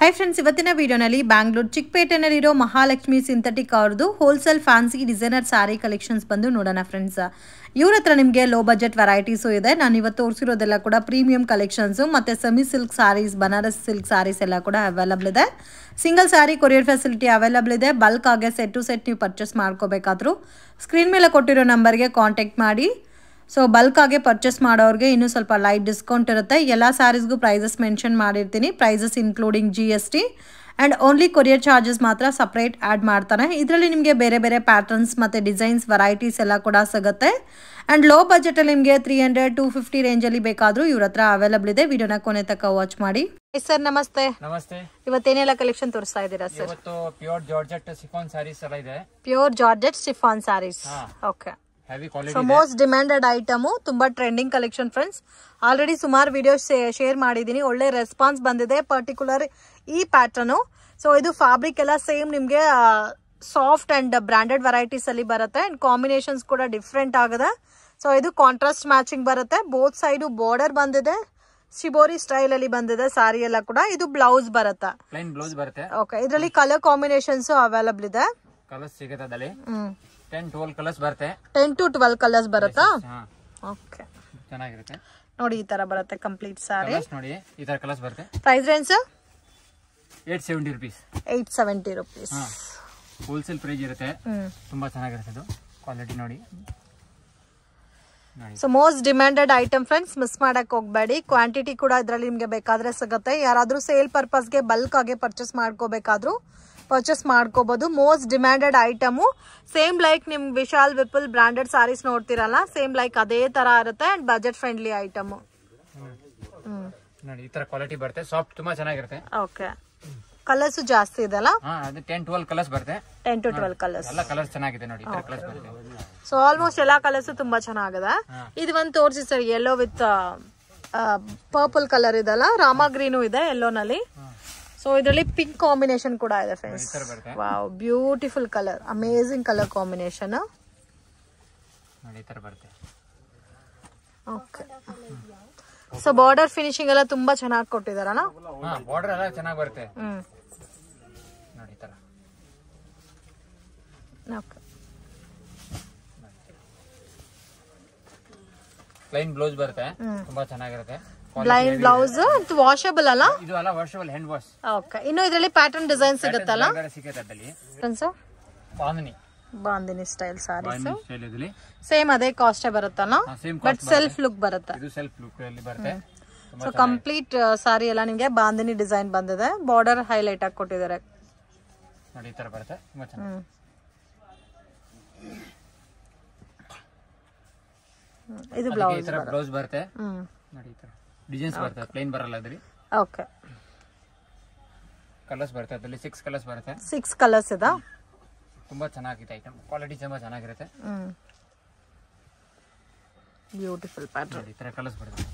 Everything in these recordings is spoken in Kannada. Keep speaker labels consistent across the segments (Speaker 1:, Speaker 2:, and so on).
Speaker 1: हाय फ्रेंड्स ಇವತ್ತಿನ ವಿಡಿಯೋನಲ್ಲಿ ಬ್ಯಾಂಗ್ಳೂರ್ ಚಿಕ್ಕಪೇಟೆನಲ್ಲಿರೋ ಮಹಾಲಕ್ಷ್ಮಿ ಸಿಂಥೆಟಿಕ್ ಅವರದು ಹೋಲ್ಸೇಲ್ ಫ್ಯಾನ್ಸಿ ಡಿಸೈನರ್ ಸಾರಿ ಕಲೆಕ್ಷನ್ಸ್ ಬಂದು ನೋಡೋಣ ಫ್ರೆಂಡ್ಸ್. ಇವರ ಹತ್ರ ನಿಮಗೆ ಲೋ ಬಜೆಟ್ ವೆರೈಟೀಸ್ ಇದೆ. ನಾನು ಇವತ್ತು ತೋರಿಸಿರೋದೆಲ್ಲ ಕೂಡ ಪ್ರೀಮಿಯಂ ಕಲೆಕ್ಷನ್ಸ್ ಮತ್ತೆ semi silk saris, Banaras silk saris ಎಲ್ಲ ಕೂಡ ಅವೈಲೇಬಲ್ ಇದೆ. Single sari courier facility available ಇದೆ. ಬಲ್ಕ್ ಆಗಿ ಸೆಟ್ ಟು ಸೆಟ್ ನೀವು ಪರ್ಚೇಸ್ ಮಾಡ್ಕೋಬೇಕಾದ್ರೂ ಸ್ಕ್ರೀನ್ ಮೇಲೆ ಕೊಟ್ಟಿರೋ ನಂಬರ್ಗೆ ಕಾಂಟ್ಯಾಕ್ಟ್ ಮಾಡಿ. ಸೊ ಬಲ್ಕ್ ಆಗಿ ಪರ್ಚೇಸ್ ಮಾಡೋರಿಗೆ ಇನ್ನೂ ಸ್ವಲ್ಪ ಲೈಟ್ ಡಿಸ್ಕೌಂಟ್ ಇರುತ್ತೆ. ಎಲ್ಲ ಸ್ಯಾರೀಸ್ಗೂ ಪ್ರೈಸಸ್ ಮೆನ್ಷನ್ ಮಾಡಿರ್ತೀನಿ. Prices including GST and only courier charges ಮಾತ್ರ ಸಪ್ರೇಟ್ ಆ್ಯಡ್ ಮಾಡ್ತಾನೆ. ಇದರಲ್ಲಿ ನಿಮಗೆ ಬೇರೆ ಬೇರೆ ಪ್ಯಾಟರ್ನ್ಸ್ ಮತ್ತು ಡಿಸೈನ್ಸ್ ವೆರೈಟೀಸ್ ಎಲ್ಲ ಕೂಡ ಸಿಗುತ್ತೆ. ಆ್ಯಂಡ್ ಲೋ ಬಜೆಟಲ್ಲಿ ನಿಮಗೆ 300-250 ರೇಂಜಲ್ಲಿ ಬೇಕಾದರೂ ಇವ್ರ ಹತ್ರ ಅವೈಲೇಬಲ್ ಇದೆ. ವಿಡಿಯೋನ ಕೊನೆ ತನಕ ವಾಚ್ ಮಾಡಿ. ಸರ್ ನಮಸ್ತೆ.
Speaker 2: ನಮಸ್ತೆ.
Speaker 1: ಇವತ್ತೇನೆಲ್ಲ ಕಲೆಕ್ಷನ್ ತೋರಿಸ್ತಾ ಇದ್ದೀರಾ ಸರ್?
Speaker 2: ಇವತ್ತು ಪ್ಯೂರ್ ಜಾರ್ಜೆಟ್ ಶಿಫಾನ್ ಸ್ಯಾರೀಸ್ ಎಲ್ಲ ಇದೆ.
Speaker 1: Pure georgette chiffon saris. Okay. So most demanded item, ತುಂಬಾ ಟ್ರೆಂಡಿಂಗ್ ಕಲೆಕ್ಷನ್ ಫ್ರೆಂಡ್ಸ್. ಆಲ್ರೆಡಿ ಸುಮಾರು ವಿಡಿಯೋಸ್ ಶೇರ್ ಮಾಡಿದೀನಿ, ಒಳ್ಳೆ ರೆಸ್ಪಾನ್ಸ್ ಬಂದಿದೆ. ಪರ್ಟಿಕ್ಯುಲರ್ ಈ ಪ್ಯಾಟರ್ನ್. ಸೊ ಇದು ಫ್ಯಾಬ್ರಿಕ್ ಎಲ್ಲ ಸೇಮ್ ನಿಮ್ಗೆ ಸಾಫ್ಟ್ ಅಂಡ್ ಬ್ರಾಂಡೆಡ್ ವೆರೈಟೀಸ್ ಅಲ್ಲಿ ಬರುತ್ತೆ. ಅಂಡ್ ಕಾಂಬಿನೇಷನ್ಸ್ ಕೂಡ ಡಿಫ್ರೆಂಟ್ ಆಗಿದೆ. ಸೊ ಇದು ಕಾಂಟ್ರಾಸ್ಟ್ ಮ್ಯಾಚಿಂಗ್ ಬರುತ್ತೆ. ಬೋತ್ ಸೈಡ್ ಬಾರ್ಡರ್ ಬಂದಿದೆ, ಶಿಬೋರಿ ಸ್ಟೈಲ್ ಅಲ್ಲಿ ಬಂದಿದೆ ಸಾರಿ ಎಲ್ಲ ಕೂಡ. ಇದು ಬ್ಲೌಸ್ ಬರುತ್ತೆ,
Speaker 2: ಪ್ಲೇನ್ ಬ್ಲೌಸ್ ಬರುತ್ತೆ.
Speaker 1: ಓಕೆ. ಇದರಲ್ಲಿ ಕಲರ್ ಕಾಂಬಿನೇಷನ್ಸ್ ಅವೈಲೇಬಲ್ ಇದೆ.
Speaker 2: ಕಲರ್ಸ್ ಸಿಗುತ್ತೆ ಅದರಲ್ಲಿ 10-12 ಕಲರ್ಸ್ ಬರುತ್ತೆ.
Speaker 1: 10 to 12 ಕಲರ್ಸ್ ಬರುತ್ತಾ? ಓಕೆ,
Speaker 2: ಚೆನ್ನಾಗಿರುತ್ತೆ
Speaker 1: ನೋಡಿ. ಈ ತರ ಬರುತ್ತೆ ಕಂಪ್ಲೀಟ್ ಸಾರಿ.
Speaker 2: ನೋಡಿ ಈ ತರ ಕಲರ್ಸ್ ಬರುತ್ತೆ.
Speaker 1: Price range
Speaker 2: 870 rupees.
Speaker 1: 870 rupees.
Speaker 2: Wholesale price ಇರುತ್ತೆ. ತುಂಬಾ ಚೆನ್ನಾಗಿರುತ್ತೆ ಇದು. ಕ್ವಾಲಿಟಿ ನೋಡಿ.
Speaker 1: So most demanded item friends, miss ಮಾಡಕ್ ಹೋಗ್ಬೇಡಿ. ಕ್ವಾಂಟಿಟಿ ಕೂಡ ಇದರಲ್ಲಿ ನಿಮ್ಗೆ ಬೇಕಾದ್ರೆ ಸಿಗುತ್ತೆ. ಯಾರಾದ್ರೂ ಸೇಲ್ ಪರ್ಪಸ್ಗೆ ಬಲ್ಕ್ ಆಗಿ ಪರ್ಚೇಸ್ ಮಾಡ್ಕೋಬೇಕಾದ್ರೂ ಪರ್ಚೇಸ್ ಮಾಡ್ಕೋಬಹುದು. Most demanded item same like ನಿಮ್ ವಿಶಾಲ್ ವಿಪುಲ್ ಬ್ರಾಂಡೆಡ್ ಸಾರೀಸ್ ನೋಡ್ತಿರಲ್ಲ, ಸೇಮ್ ಲೈಕ್ ಅದೇ ತರ ಇರುತ್ತೆ. ಅಂಡ್ ಬಜೆಟ್ ಫ್ರೆಂಡ್ಲಿ ಐಟಮ್
Speaker 2: ನೋಡಿ. ಈ ತರ ಕ್ವಾಲಿಟಿ ಬರುತ್ತೆ. ಸಾಫ್ಟ್, ತುಂಬಾ ಚೆನ್ನಾಗಿರುತ್ತೆ.
Speaker 1: ಓಕೆ. ಕಲರ್ಸ್ ಜಾಸ್ತಿ ಇದೆಲ್ಲ.
Speaker 2: 10-12 ಕಲರ್ಸ್ ಬರುತ್ತೆ.
Speaker 1: 10 to 12 ಕಲರ್ಸ್.
Speaker 2: ಎಲ್ಲ ಕಲರ್ಸ್ ಚೆನ್ನಾಗಿದೆ ನೋಡಿ. ಈ ತರ ಕಲರ್ಸ್ ಬರುತ್ತೆ.
Speaker 1: ಸೊ ಆಲ್ಮೋಸ್ಟ್ ಎಲ್ಲಾ ಕಲರ್ಸ್ ತುಂಬಾ ಚೆನ್ನಾಗಿದೆ. ಇದು ಒಂದು ತೋರಿಸಿ sir. Yellow with purple colour ಇದೆಲ್ಲ, ರಾಮ ಗ್ರೀನು ಇದೆ ಯೆಲ್ಲೋ ನಲ್ಲಿ. ಸೊ ಇದರಲ್ಲಿ ಪಿಂಕ್ ಕಾಂಬಿನೇಷನ್ ಕೂಡ ಇದೆ friends. Wow, beautiful colour, amazing colour combination. Okay. So border finishing ಎಲ್ಲ ತುಂಬಾ ಚೆನ್ನಾಗಿ ಕೊಟ್ಟಿದಾರಲ್ಲ.
Speaker 2: ಬಾರ್ಡರ್ ಎಲ್ಲ ಚೆನ್ನಾಗಿ ಬರುತ್ತೆ ನೋಡಿ. ಈ ತರ
Speaker 1: ಓಕೆ.
Speaker 2: ಪ್ಲೈನ್ ಬ್ಲೌಸ್ ಬರುತ್ತೆ. ತುಂಬಾ ಚೆನ್ನಾಗಿರುತ್ತೆ.
Speaker 1: ಬ್ಲೈಂಡ್ ಬ್ಲೌಸ್ ವಾಷಬಲ್ ಅಲ್ಲ?
Speaker 2: ಇದು ಅಲ್ಲ, ವಾಷಬಲ್, ಹ್ಯಾಂಡ್ ವಾಶ್.
Speaker 1: ಓಕೆ. ಇನ್ನು ಇದರಲ್ಲಿ ಪ್ಯಾಟರ್ನ್ ಡಿಸೈನ್ ಸಿಗುತ್ತಲ್ಲ? ಬಾಂದಿನಿ ಸ್ಟೈಲ್ ಸಾರೀಸ್. ಸೇಮ್ ಅದೇ ಕಾಸ್ಟ್ ಬರುತ್ತಲ್ಲ, ಬಟ್ ಸೆಲ್ಫ್ ಲುಕ್ ಬರುತ್ತೆ.
Speaker 2: ಇದು ಸೆಲ್ಫ್ ಲುಕ್ ಅಲ್ಲಿ ಬರುತ್ತೆ.
Speaker 1: ಸೊ ಕಂಪ್ಲೀಟ್ ಸಾರಿ ಎಲ್ಲ ನಿಮಗೆ ಬಾಂದಿನಿ ಡಿಸೈನ್ ಬಂದಿದೆ. ಬಾರ್ಡರ್ ಹೈಲೈಟ್ ಆಗಿ ಕೊಟ್ಟಿದ್ದಾರೆ
Speaker 2: ನೋಡಿ. ಈ ತರ ಬರುತ್ತೆ. ತುಂಬಾ ಚೆನ್ನಾಗಿ.
Speaker 1: ಇದು ಬ್ಲೌಸ್.
Speaker 2: ಈ ತರ ಬ್ಲೌಸ್ ಬರುತ್ತೆ ನೋಡಿ. ಈ ತರ ಡಿಸೈನ್ಸ್ ಬರುತ್ತೆ. ಪ್ಲೇನ್ ಬರಲ್ಲ ಅದರಲ್ಲಿ.
Speaker 1: ಓಕೆ.
Speaker 2: ಕಲರ್ಸ್ ಬರುತ್ತೆ ಅದರಲ್ಲಿ. 6 ಕಲರ್ಸ್ ಬರುತ್ತೆ.
Speaker 1: 6 ಕಲರ್ಸ್ ಇದೆ.
Speaker 2: ತುಂಬಾ ಚೆನ್ನಾಗಿದೆ ಐಟಮ್. ಕ್ವಾಲಿಟಿ ತುಂಬಾ ಚೆನ್ನಾಗಿರುತ್ತೆ.
Speaker 1: Beautiful pattern.
Speaker 2: ಈ ತರ ಕಲರ್ಸ್ ಬರುತ್ತೆ.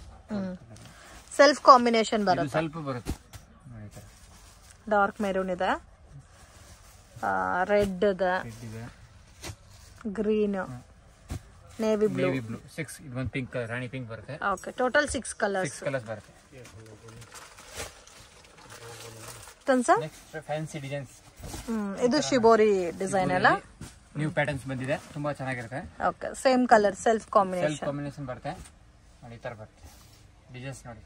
Speaker 1: ಸೆಲ್ಫ್ ಕಾಂಬಿನೇಷನ್ ಬರುತ್ತೆ.
Speaker 2: ಸ್ವಲ್ಪ ಬರುತ್ತೆ ನೋಡಿ. ಈ ತರ
Speaker 1: ಡಾರ್ಕ್ ಮೆರೂನ್ ಇದೆ, ರೆಡ್ ಇದೆ, ಗ್ರೀನ್, ನೇವಿ ಬ್ಲೂ.
Speaker 2: 6 ಇದು ಒಂದು ಪಿಂಕ್, ರಾಣಿ ಪಿಂಕ್ ಬರುತ್ತೆ.
Speaker 1: ಓಕೆ. Total 6 colours.
Speaker 2: 6 ಕಲರ್ಸ್ ಬರುತ್ತೆ.
Speaker 1: Next
Speaker 2: fancy designs.
Speaker 1: ಇದು ಶಿಬೋರಿ ಡಿಸೈನ್ ಅಲ್ಲ?
Speaker 2: ನ್ಯೂ ಪ್ಯಾಟರ್ನ್ಸ್ ಬಂದಿದೆ. ತುಂಬಾ ಚೆನ್ನಾಗಿರುತ್ತೆ.
Speaker 1: Okay. Same colour, self
Speaker 2: combination ಬರುತ್ತೆ ನೋಡಿ. ಈ ತರ ಬರುತ್ತೆ ಡಿಸೈನ್ಸ್ ನೋಡಿ.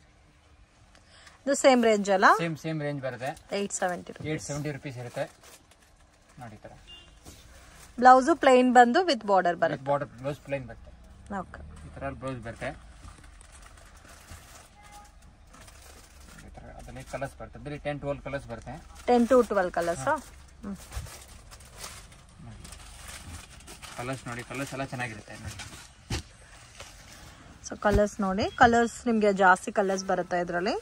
Speaker 1: ಇದು ಸೇಮ್ ರೇಂಜ್ ಅಲ್ಲ?
Speaker 2: ಸೇಮ್ ರೇಂಜ್ ಬರುತ್ತೆ.
Speaker 1: 870
Speaker 2: rupees ಇರುತ್ತೆ ನೋಡಿ. ಈ ತರ
Speaker 1: ಬ್ಲೌಸ್ ಪ್ಲೇನ್ ಬಂದು ವಿತ್ ಬಾರ್ಡರ್ ಬರುತ್ತೆ.
Speaker 2: ಬಾರ್ಡರ್ ಬ್ಲೌಸ್ ಪ್ಲೇನ್ ಬರುತ್ತೆ.
Speaker 1: ಓಕೆ.
Speaker 2: ಈ ತರ ಬ್ಲೌಸ್ ಬರುತ್ತೆ. ಈ ತರ ಅದರಲ್ಲಿ ಕಲರ್ಸ್ ಬರುತ್ತೆ. ಅದರಲ್ಲಿ 10-12 ಕಲರ್ಸ್ ಬರುತ್ತೆ.
Speaker 1: 10 to 12 ಕಲರ್ಸ್.
Speaker 2: ಕಲರ್ಸ್ ನೋಡಿ. ಕಲರ್ಸ್ ಎಲ್ಲ ಚೆನ್ನಾಗಿರುತ್ತೆ ನೋಡಿ.
Speaker 1: ಸೊ ಕಲರ್ಸ್ ನೋಡಿ. ಕಲರ್ಸ್ ನಿಮ್ಗೆ ಜಾಸ್ತಿ ಕಲರ್ಸ್ ಬರುತ್ತೆ ಇದರಲ್ಲಿ.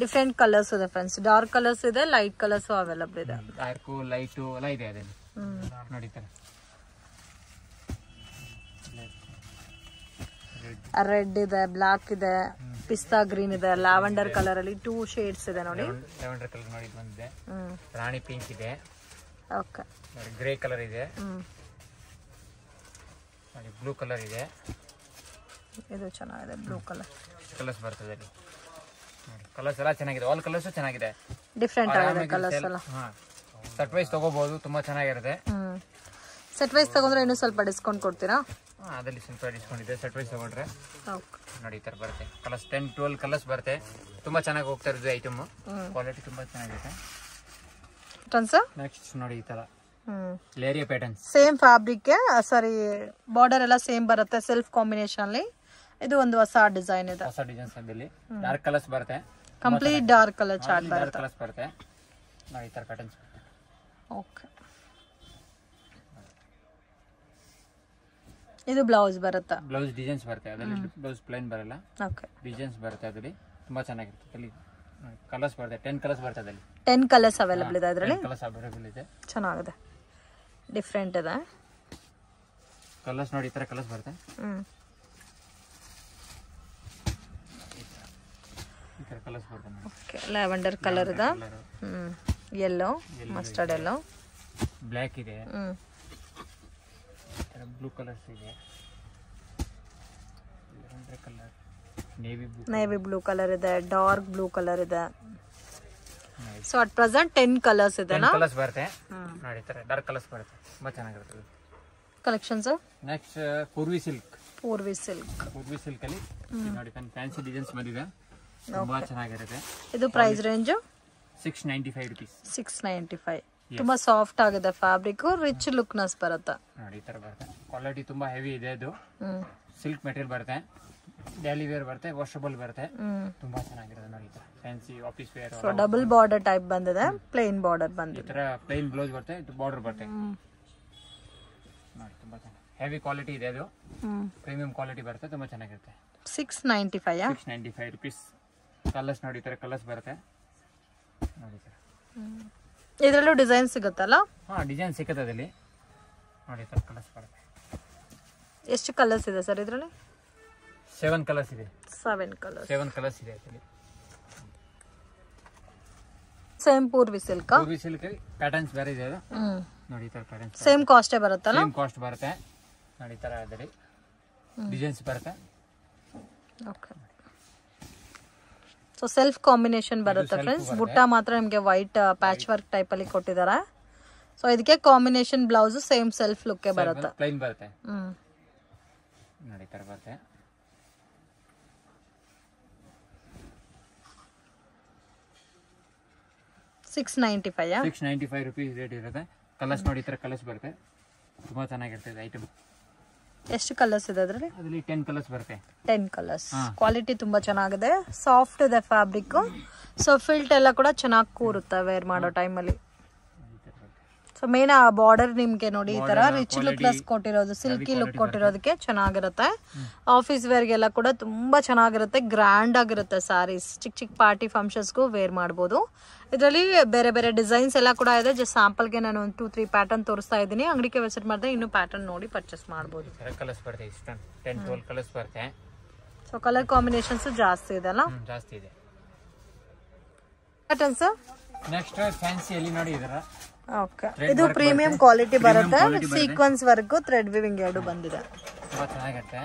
Speaker 1: ಡಿಫ್ರೆಂಟ್ ಕಲರ್ಸ್ ಇದೆ ಫ್ರೆಂಡ್ಸ್. ಡಾರ್ಕ್ ಕಲರ್ಸ್ ಇದೆ, ಲೈಟ್ ಕಲರ್ಸ್ ಅವೈಲೇಬಲ್ ಇದೆ.
Speaker 2: ಡಾರ್ಕ್, ಲೈಟ್ ಎಲ್ಲ ಇದೆ ಅದರಲ್ಲಿ ನೋಡಿ. ತರ
Speaker 1: ರೆಡ್ ಇದೆ, ಬ್ಲಾಕ್ ಇದೆ, ಪಿಸ್ತಾ ಗ್ರೀನ್ ಇದೆ, ಲ್ಯಾವೆಂಡರ್ ಕಲರ್ ಅಲ್ಲಿ 2 ಶೇಡ್ಸ್ ಇದೆ ನೋಡಿ.
Speaker 2: ಲ್ಯಾವೆಂಡರ್ ಕಲರ್ ನೋಡಿ ಬಂದಿದೆ. ರಾಣಿ ಪಿಂಕ್ ಇದೆ.
Speaker 1: ಓಕೆ.
Speaker 2: ಗ್ರೇ ಕಲರ್ ಇದೆ ನೋಡಿ. ಬ್ಲೂ ಕಲರ್ ಇದೆ.
Speaker 1: ಇದು ಚೆನ್ನಾಗಿದೆ ಬ್ಲೂ ಕಲರ್.
Speaker 2: ಕಲರ್ಸ್ ಬರ್ತದೆ ನೋಡಿ. ಕಲರ್ಸ್ ಎಲ್ಲ ಚೆನ್ನಾಗಿದೆ, ಆಲ್ ಕಲರ್ಸ್ ಚೆನ್ನಾಗಿದೆ,
Speaker 1: ಡಿಫ್ರೆಂಟ್ ಆಗಿದೆ ಕಲರ್ಸ್ ಎಲ್ಲ.
Speaker 2: ಸೆಟ್ ವೈಸ್ ತಗೋಬಹುದು, ತುಂಬಾ ಚೆನ್ನಾಗಿರುತ್ತೆ.
Speaker 1: ಸೆಟ್ ವೈಸ್ ತಗೊಂಡ್ರೆ ಇನ್ನೂ ಸ್ವಲ್ಪ ಡಿಸ್ಕೌಂಟ್ ಕೊಡ್ತೀರಾ?
Speaker 2: ಅದಲ್ಲಿ ಸ್ವಲ್ಪ ಡಿಸ್ಕೌಂಟ್ ಇದೆ ಸೆಟ್ ವೈಸ್ ತಗೊಂಡ್ರೆ. ನೋಡಿ ಈ ತರ ಬರುತ್ತೆ ಕಲರ್ಸ್, 10-12 ಕಲರ್ಸ್ ಬರುತ್ತೆ. ತುಂಬಾ ಚೆನ್ನಾಗಿ ಹೋಗ್ತಾ ಇರೋದು ಐಟಮ್, ಕ್ವಾಲಿಟಿ ತುಂಬಾ ಚೆನ್ನಾಗಿದೆ. ನೆಕ್ಸ್ಟ್ ನೋಡಿ ಈ ತರ ಲೇರಿಯಾ ಪ್ಯಾಟರ್ನ್ಸ್,
Speaker 1: ಸೇಮ್ ಫ್ಯಾಬ್ರಿಕ್, ಸಾರಿ ಬಾರ್ಡರ್ ಎಲ್ಲ ಸೇಮ್ ಬರುತ್ತೆ, ಸೆಲ್ಫ್ ಕಾಂಬಿನೇಷನ್ ಅಲ್ಲಿ. ಇದು ಒಂದು ಹೊಸ ಡಿಸೈನ್ ಇದೆ,
Speaker 2: ಹೊಸ ಡಿಸೈನ್ಸ್ ಅಲ್ಲಿ ಡಾರ್ಕ್ ಕಲರ್ಸ್ ಬರುತ್ತೆ,
Speaker 1: ಕಂಪ್ಲೀಟ್ ಡಾರ್ಕ್ ಕಲರ್ ಚಾರ್ಟ್ ಬರುತ್ತೆ.
Speaker 2: ಡಾರ್ಕ್ ಕಲರ್ಸ್ ಬರುತ್ತೆ ನೋಡಿ ಈ ತರ ಪ್ಯಾಟರ್ನ್ಸ್.
Speaker 1: ಓಕೆ, ಇದು ಬ್ಲೌಸ್ ಬರುತ್ತೆ,
Speaker 2: ಬ್ಲೌಸ್ ಡಿಸೈನ್ಸ್ ಬರುತ್ತೆ, ಅದರಲ್ಲಿ ಬ್ಲೌಸ್ ಪ್ಲೇನ್ ಬರಲ್ಲ.
Speaker 1: ಓಕೆ,
Speaker 2: ಡಿಸೈನ್ಸ್ ಬರುತ್ತೆ ಅದರಲ್ಲಿ, ತುಂಬಾ ಚೆನ್ನಾಗಿರುತ್ತೆ. ಅಲ್ಲಿ ಕಲರ್ಸ್ ಬರುತ್ತೆ, 10 ಕಲರ್ಸ್ ಬರುತ್ತೆ ಅದರಲ್ಲಿ.
Speaker 1: 10 ಕಲರ್ಸ್ ಅವೈಲೇಬಲ್ ಇದೆ ಅದರಲ್ಲಿ.
Speaker 2: ಕಲರ್ಸ್ ಅವೈಲೇಬಲ್ ಇದೆ,
Speaker 1: ಚೆನ್ನಾಗಿದೆ, ಡಿಫ್ರೆಂಟ್ ಇದೆ
Speaker 2: ಕಲರ್ಸ್. ನೋಡಿ ಈ ತರ ಕಲರ್ಸ್ ಬರುತ್ತೆ. ಈ ತರ ಕಲರ್ಸ್ ಬರುತ್ತೆ.
Speaker 1: ಓಕೆ, ಲ್ಯಾವೆಂಡರ್ ಕಲರ್ ಇದೆ, ಯೆಲ್ಲೋ, ಮಸ್ಟರ್ಡ್ ಯೆಲ್ಲೋ,
Speaker 2: ಬ್ಲ್ಯಾಕ್ ಇದೆ, ಬ್ಲೂ ಕಲರ್ಸ್ ಇದೆ, ಕಲರ್
Speaker 1: ನೇವಿ ಬ್ಲೂ ಕಲರ್ ಇದೆ, ಡಾರ್ಕ್ ಬ್ಲೂ ಕಲರ್ ಇದೆ. ಸೊ ಅಟ್ ಪ್ರೆಸೆಂಟ್ 10 ಕಲರ್ಸ್ ಇದೆ.
Speaker 2: ಕಲರ್ಸ್ ಬರುತ್ತೆ ನೋಡಿ, ತರ ಡಾರ್ಕ್ ಕಲರ್ಸ್ ಬರುತ್ತೆ, ತುಂಬಾ ಚೆನ್ನಾಗಿರುತ್ತೆ
Speaker 1: collections.
Speaker 2: Next Poorvi silk.
Speaker 1: Poorvi silk
Speaker 2: ಅಲ್ಲಿ ನೋಡಿ ಫ್ಯಾನ್ಸಿ ಡಿಸೈನ್ಸ್ ಬಂದಿದೆ, ತುಂಬಾ ಚೆನ್ನಾಗಿರುತ್ತೆ.
Speaker 1: ಇದು ಪ್ರೈಸ್ ರೇಂಜ್
Speaker 2: 695 rupees.
Speaker 1: 695. ತುಂಬಾ ಸಾಫ್ಟ್ ಆಗಿದೆ ಫ್ಯಾಬ್ರಿಕ್, ರಿಚ್ ಲುಕ್ನೆಸ್ ಬರುತ್ತೆ
Speaker 2: ನೋಡಿ. ಈ ತರ ಬರುತ್ತೆ, ಕ್ವಾಲಿಟಿ ತುಂಬಾ ಹೆವಿ ಇದೆ. ಇದು ಸಿಲ್ಕ್ ಮೆಟೀರಿಯಲ್ ಬರುತ್ತೆ, ಡೈಲಿ ವೇರ್ ಬರುತ್ತೆ, ವಾಷಬಲ್ ಬರುತ್ತೆ, ತುಂಬಾ ಚೆನ್ನಾಗಿರುತ್ತೆ ನೋಡಿ. ಈ ತರ fancy office wear.
Speaker 1: So double border type ಬಂದಿದೆ, ಪ್ಲೇನ್ ಬಾರ್ಡರ್ ಬಂದಿದೆ.
Speaker 2: ಈ ತರ ಪ್ಲೇನ್ ಬ್ಲೌಸ್ ಬರುತ್ತೆ, ಇದು ಬಾರ್ಡರ್ ಬರುತ್ತೆ ನೋಡಿ. ತುಂಬಾ ಚೆನ್ನಾಗಿ ಹೆವಿ ಕ್ವಾಲಿಟಿ ಇದೆ, ಇದು ಪ್ರೀಮಿಯಂ ಕ್ವಾಲಿಟಿ ಬರುತ್ತೆ, ತುಂಬಾ ಚೆನ್ನಾಗಿರುತ್ತೆ.
Speaker 1: 695.
Speaker 2: 695 rupees. ಕಲರ್ಸ್ ನೋಡಿ, ಈ ತರ ಕಲರ್ಸ್ ಬರುತ್ತೆ ನೋಡಿ ಸರ್.
Speaker 1: ಇದರಲ್ಲೂ ಡಿಸೈನ್ ಸಿಗುತ್ತಲ್ಲ?
Speaker 2: ಡಿಸೈನ್ ಸಿಗುತ್ತೆ ಅದರಲ್ಲಿ ನೋಡಿ. ಈ ತರ ಕಲರ್ಸ್ ಬರುತ್ತೆ.
Speaker 1: ಎಷ್ಟು ಕಲರ್ಸ್ ಇದೆ ಸರ್ ಇದರಲ್ಲಿ?
Speaker 2: 7 ಕಲರ್ಸ್ ಇದೆ.
Speaker 1: 7 ಕಲರ್ಸ್.
Speaker 2: 7 ಕಲರ್ಸ್ ಇದೆ ಅದರಲ್ಲಿ.
Speaker 1: Same Poorvi silk.
Speaker 2: Poorvi silk patterns ಬೇರೆ ಇದೆ ಅದು ನೋಡಿ. ಈ ತರ ಪ್ಯಾಟರ್ನ್ಸ್
Speaker 1: ಸೇಮ್ ಕಾಸ್ಟೇ ಬರುತ್ತಲ್ಲ?
Speaker 2: ಸೇಮ್ ಕಾಸ್ಟ್ ಬರುತ್ತೆ ನೋಡಿ. ಈ ತರ ಅದರಲ್ಲಿ ಡಿಸೈನ್ಸ್ ಬರುತ್ತೆ.
Speaker 1: ಓಕೆ, ಸೊ ಸೆಲ್ಫ್ ಕಾಂಬಿನೇಷನ್ ಬರುತ್ತೆ ಫ್ರೆಂಡ್ಸ್. ಬುಟ್ಟ ಮಾತ್ರ ನಿಮಗೆ ವೈಟ್ ಪ್ಯಾಚ್ ವರ್ಕ್ ಟೈಪ್ ಅಲ್ಲಿ ಕೊಟ್ಟಿದ್ದಾರೆ. ಸೊ ಇದಕ್ಕೆ combination blouse same self look ಬರುತ್ತೆ,
Speaker 2: ಪ್ಲೈನ್ ಬರುತ್ತೆ ನೋಡಿ. ಈ ತರ ಬರುತ್ತೆ.
Speaker 1: 695.
Speaker 2: 695 rupees ರೇಟ್ ಇರುತ್ತೆ. ಕಲರ್ಸ್ ನೋಡಿ, ಈ ತರ ಕಲರ್ಸ್ ಬರುತ್ತೆ, ತುಂಬಾ ಚೆನ್ನಾಗಿರ್ತದೆ ಐಟಮ್.
Speaker 1: ಎಷ್ಟು ಕಲರ್ಸ್ ಇದೆ ಅದರಲ್ಲಿ?
Speaker 2: ಅದರಲ್ಲಿ 10 ಕಲರ್ಸ್ ಬರುತ್ತೆ.
Speaker 1: 10 ಕಲರ್ಸ್. ಕ್ವಾಲಿಟಿ ತುಂಬಾ ಚೆನ್ನಾಗಿದೆ, ಸಾಫ್ಟ್ ಇದೆ ಫ್ಯಾಬ್ರಿಕ್. ಸೊ ಫಿಲ್ಟ್ ಎಲ್ಲ ಕೂಡ ಚೆನ್ನಾಗಿ ಕೂರುತ್ತೆ ವೇರ್ ಮಾಡೋ ಟೈಮಲ್ಲಿ. ಸೊ ಮೇನ್ ಆ ಬಾರ್ಡರ್ ನಿಮ್ಗೆ ನೋಡಿ ಈ ತರ ರಿಚ್ ಲುಕ್ ಪ್ಲಸ್ ಕೊಟ್ಟಿರೋದು, ಸಿಲ್ಕಿ ಲುಕ್ ಕೊಟ್ಟಿರೋದಕ್ಕೆ ಚೆನ್ನಾಗಿರುತ್ತೆ. ಆಫೀಸ್ ವೇರ್ಗೆಲ್ಲ ಕೂಡ ತುಂಬಾ ಚೆನ್ನಾಗಿರುತ್ತೆ, ಗ್ರ್ಯಾಂಡ್ ಆಗಿರುತ್ತೆ ಸ್ಯಾರೀಸ್. ಚಿಕ್ಕ ಚಿಕ್ಕ ಪಾರ್ಟಿ ಫಂಕ್ಷನ್ಸ್ಗೂ ವೇರ್ ಮಾಡ್ಬೋದು. ಇದರಲ್ಲಿ ಬೇರೆ ಬೇರೆ ಡಿಸೈನ್ಸ್ ಎಲ್ಲ ಕೂಡ ಇದೆ. ಜಸ್ಟ್ ಸ್ಯಾಂಪಲ್ಗೆ ನಾನು ಒಂದು 2-3 ಪ್ಯಾಟರ್ನ್ ತೋರಿಸ್ತಾ ಇದ್ದೀನಿ. ಅಂಗಡಿಗೆ ವಿಸಿಟ್ ಮಾಡಿದ್ರೆ ಇನ್ನೂ ಪ್ಯಾಟರ್ನ್ ನೋಡಿ ಪರ್ಚೇಸ್ ಮಾಡ್ಬೋದು.
Speaker 2: ಕಲರ್ಸ್ ಬರುತ್ತೆ, 10-12 ಕಲರ್ಸ್ ಬರುತ್ತೆ.
Speaker 1: ಸೊ ಕಲರ್ ಕಾಂಬಿನೇಷನ್ಸ್ ಜಾಸ್ತಿ ಇದೆ ಅಲ್ಲ?
Speaker 2: ಜಾಸ್ತಿ ಇದೆ
Speaker 1: ಪ್ಯಾಟರ್ನ್ಸ್.
Speaker 2: ನೆಕ್ಸ್ಟ್ ಫ್ಯಾನ್ಸಿ ಅಲ್ಲಿ ನೋಡಿ ಇದರ.
Speaker 1: ಓಕೆ, ಇದು ಪ್ರೀಮಿಯಂ ಕ್ವಾಲಿಟಿ ಬರುತ್ತೆ, ಸೀಕ್ವೆನ್ಸ್ ವರ್ಕ್, ಥ್ರೆಡ್ ವಿವಿಂಗ್ ಎರಡು ಬಂದಿದೆ.
Speaker 2: ತುಂಬಾ ಚೆನ್ನಾಗಿರುತ್ತೆ.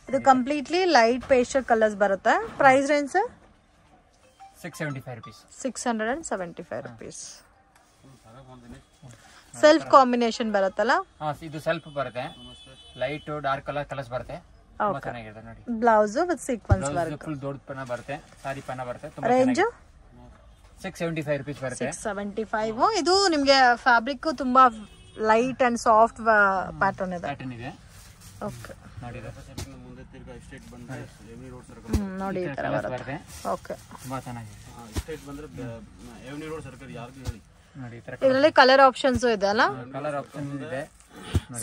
Speaker 1: ಇದು ಕಂಪ್ಲೀಟ್ಲಿ ಲೈಟ್ ಪೇಸ್ಟಲ್ ಕಲರ್ಸ್ ಬರುತ್ತೆ. Price range
Speaker 2: 675 rupees.
Speaker 1: 675 rupees. Self combination ಬರುತ್ತಲ್ಲ?
Speaker 2: ಇದು ಸೆಲ್ಫ್ ಬರುತ್ತೆ, ಲೈಟ್ ಡಾರ್ಕ್ ಕಲರ್ಸ್ ಬರುತ್ತೆ, ತುಂಬಾ ಚೆನ್ನಾಗಿರುತ್ತೆ ನೋಡಿ.
Speaker 1: Blouse with sequence work,
Speaker 2: full ದೊಡ್ಡ ಪನ್ನ ಬರುತ್ತೆ, ಸಾರಿ ಪನ್ನ ಬರುತ್ತೆ.
Speaker 1: ರೇಂಜ್
Speaker 2: 675 rupees ಬರುತ್ತೆ.
Speaker 1: 675. ಇದು ನಿಮಗೆ ಫ್ಯಾಬ್ರಿಕ್ ತುಂಬಾ ಲೈಟ್ ಅಂಡ್ ಸಾಫ್ಟ್ ಪ್ಯಾಟರ್ನ್ ಇದೆ. ಓಕೆ
Speaker 2: ನೋಡಿ,
Speaker 1: ನೋಡಿ ಈ ತರ ಬರುತ್ತೆ. ಓಕೆ,
Speaker 2: ತುಂಬಾ ಚೆನ್ನಾಗಿದೆ. ನೋಡಿ,
Speaker 1: ಇದರಲ್ಲಿ ಕಲರ್ ಆಪ್ಷನ್ಸ್ ಇದೆ ಅಲ್ಲ?
Speaker 2: ಕಲರ್ ಆಪ್ಷನ್ ಇದೆ.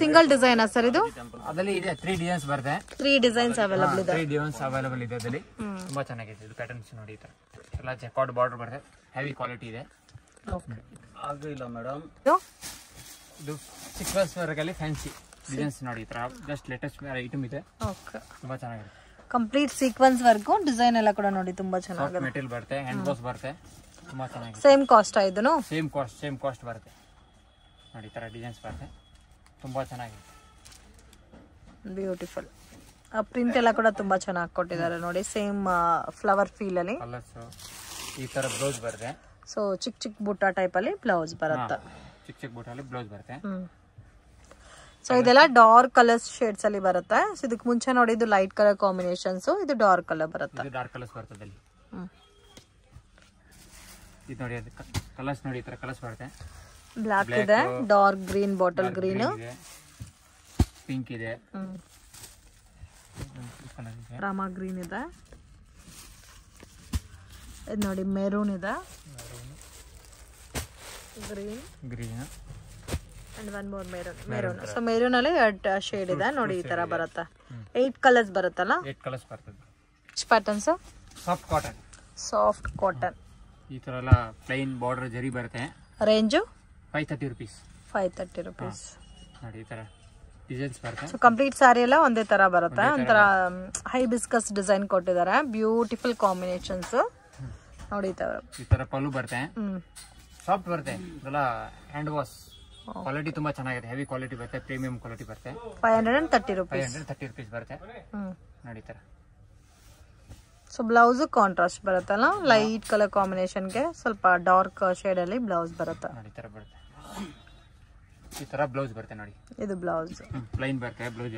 Speaker 1: ಸಿಂಗಲ್ ಡಿಸೈನ್ ಸರ್ ಇದು?
Speaker 2: ಅದರಲ್ಲಿ ಇದೆ 3 ಡಿಸೈನ್ಸ್ ಬರುತ್ತೆ.
Speaker 1: 3 ಡಿಸೈನ್ಸ್ ಅವೈಲೇಬಲ್ ಇದೆ.
Speaker 2: 3 ಡಿಸೈನ್ಸ್ ಅವೈಲೇಬಲ್ ಇದೆ ಅದರಲ್ಲಿ. ತುಂಬಾ ಚೆನ್ನಾಗಿದೆ. ಇದು ಪ್ಯಾಟರ್ನ್ಸ್ ನೋಡಿ, ಈ ತರ ಎಲ್ಲ ಚೆಕ್ಔಟ್ ಬಾರ್ಡರ್ ಬರುತ್ತೆ, ಹೆವಿ ಕ್ವಾಲಿಟಿ ಇದೆ.
Speaker 1: ಓಕೆ,
Speaker 2: ಆಗಿಲ್ಲ ಮೇಡಮ್. ಇದು ಸೀಕ್ವೆನ್ಸ್ ವರ್ಕ್ ಅಲ್ಲಿ ಫ್ಯಾನ್ಸಿ ಡಿಸೈನ್ಸ್ ನೋಡಿ, ಈ ತರ ಜಸ್ಟ್ ಲೇಟೆಸ್ಟ್ ಐಟಮ್ ಇದೆ.
Speaker 1: ಓಕೆ,
Speaker 2: ತುಂಬಾ ಚೆನ್ನಾಗಿದೆ.
Speaker 1: ಕಂಪ್ಲೀಟ್ ಸೀಕ್ವೆನ್ಸ್ ವರ್ಕ್, ಡಿಸೈನ್ ಎಲ್ಲ ಕೂಡ ನೋಡಿ ತುಂಬಾ ಚೆನ್ನಾಗಿದೆ.
Speaker 2: ಮೆಟೀರಿಯಲ್ ಬರುತ್ತೆ, ಹ್ಯಾಂಡ್ ವಾಶ್ ಬರುತ್ತೆ, ತುಂಬಾ ಚೆನ್ನಾಗಿದೆ.
Speaker 1: ಸೇಮ್ ಕಾಸ್ಟ್ ಇದನ್ನು?
Speaker 2: ಸೇಮ್ ಕಾಸ್ಟ್ ಬರುತ್ತೆ ನೋಡಿ. ಈ ತರ ಡಿಸೈನ್ಸ್ ಬರುತ್ತೆ, ತುಂಬಾ ಚೆನ್ನಾಗಿದೆ.
Speaker 1: ಬ್ಯೂಟಿಫುಲ್. ಪ್ರಿಂಟ್ ಎಲ್ಲ ಕೂಡ ತುಂಬಾ ಚೆನ್ನಾಗಿ ಕೊಟ್ಟಿದ್ದಾರೆ ನೋಡಿ, ಸೇಮ್ ಫ್ಲವರ್ ಫೀಲ್ ಅಲ್ಲಿ.
Speaker 2: ಕಲರ್ಸ್ ಈ ತರ ಬ್ಲೌಸ್ ಬರುತ್ತೆ.
Speaker 1: ಸೊ ಚಿಕ್ಕ ಚಿಕ್ಕ ಬುಟ್ಟ ಟೈಪ್ ಅಲ್ಲಿ ಬ್ಲೌಸ್ ಬರುತ್ತೆ.
Speaker 2: ಚಿಕ್ಕ ಚಿಕ್ಕ ಬುಟ್ಟಲ್ಲಿ ಬ್ಲೌಸ್ ಬರುತ್ತೆ.
Speaker 1: ಸೊ ಇದೆಲ್ಲ ಡಾರ್ಕ್ ಕಲರ್ಸ್ ಶೇಡ್ಸ್ ಅಲ್ಲಿ ಬರುತ್ತೆ. ಸೊ ಇದಕ್ಕೆ ಮುಂಚೆ ನೋಡಿ ಇದು ಲೈಟ್ ಕಲರ್ ಕಾಂಬಿನೇಷನ್ಸ್, ಇದು ಡಾರ್ಕ್ ಕಲರ್ ಬರುತ್ತೆ.
Speaker 2: ಇದು ಡಾರ್ಕ್ ಕಲರ್ಸ್ ಬರ್ತದೆ ಅಲ್ಲಿ. ಇದು ನೋಡಿ ಅದು ಕಲರ್ಸ್ ನೋಡಿ, ಈ ತರ ಕಲರ್ಸ್ ಬರುತ್ತೆ.
Speaker 1: ಬ್ಲಾಕ್ ಇದೆ, dark green, bottle green,
Speaker 2: pink ಇದೆ,
Speaker 1: ರಾಮಾ ಗ್ರೀನ್ ಇದೆ, ಇದು ನೋಡಿ ಮೆರೂನ್ ಇದೆ,
Speaker 2: green
Speaker 1: and one more maroon. So maroon ಅಲ್ಲಿ 2 ಶೇಡ್ ಇದೆ ನೋಡಿ, ಈ ತರ ಬರುತ್ತೆ. 8 ಕಲರ್ಸ್ ಬರುತ್ತಲ್ಲ.
Speaker 2: 8 ಕಲರ್ಸ್ ಬರ್ತದೆ.
Speaker 1: Patterns
Speaker 2: soft cotton.
Speaker 1: Soft cotton.
Speaker 2: ಈ ತರ ಎಲ್ಲ ಪ್ಲೈನ್ ಬಾರ್ಡರ್ ಜರಿ ಬರುತ್ತೆ.
Speaker 1: Range
Speaker 2: 530 rupees.
Speaker 1: 530 rupees
Speaker 2: ನೋಡಿ ಈ ತರ ಡಿಸೈನ್ಸ್ ಬರುತ್ತೆ.
Speaker 1: ಸೊ ಕಂಪ್ಲೀಟ್ ಸಾರಿ ಎಲ್ಲ ಒಂದೇ ತರ ಬರುತ್ತೆ. ಒಂಥರ ಹೈಬಿಸ್ಕಸ್ ಡಿಸೈನ್ ಕೊಟ್ಟಿದ್ದಾರೆ, ಬ್ಯೂಟಿಫುಲ್ ಕಾಂಬಿನೇಷನ್ಸ್ ನೋಡಿ.
Speaker 2: ಈ ತರ ಪಲ್ಲು ಬರುತ್ತೆ, ಸಾಫ್ಟ್ ಬರುತ್ತೆ. ಇದೆಲ್ಲ ಹ್ಯಾಂಡ್ ವಾಶ್ ಕ್ವಾಲಿಟಿ ತುಂಬಾ ಚೆನ್ನಾಗಿದೆ. ಹೆವಿ ಕ್ವಾಲಿಟಿ ಬರುತ್ತೆ, ಪ್ರೀಮಿಯಂ ಕ್ವಾಲಿಟಿ ಬರುತ್ತೆ.
Speaker 1: 530 rupees.
Speaker 2: 530 rupees ಬರುತ್ತೆ ನೋಡಿ ಈ ತರ.
Speaker 1: ಸೊ ಬ್ಲೌಸ್ ಕಾಂಟ್ರಾಸ್ಟ್ ಬರುತ್ತಲ್ಲ, ಲೈಟ್ ಕಲರ್ ಕಾಂಬಿನೇಷನ್ ಗೆ ಸ್ವಲ್ಪ ಡಾರ್ಕ್ ಶೇಡ್ ಅಲ್ಲಿ ಬ್ಲೌಸ್ ಬರುತ್ತೆ
Speaker 2: ನೋಡಿ. ಈ ತರ ಬರುತ್ತೆ, ಈ ತರ ಬ್ಲೌಸ್ ಬರುತ್ತೆ ನೋಡಿ.
Speaker 1: ಇದು ಬ್ಲೌಸ್
Speaker 2: ಪ್ಲೈನ್ ಬರುತ್ತೆ ಬ್ಲೌಸ್,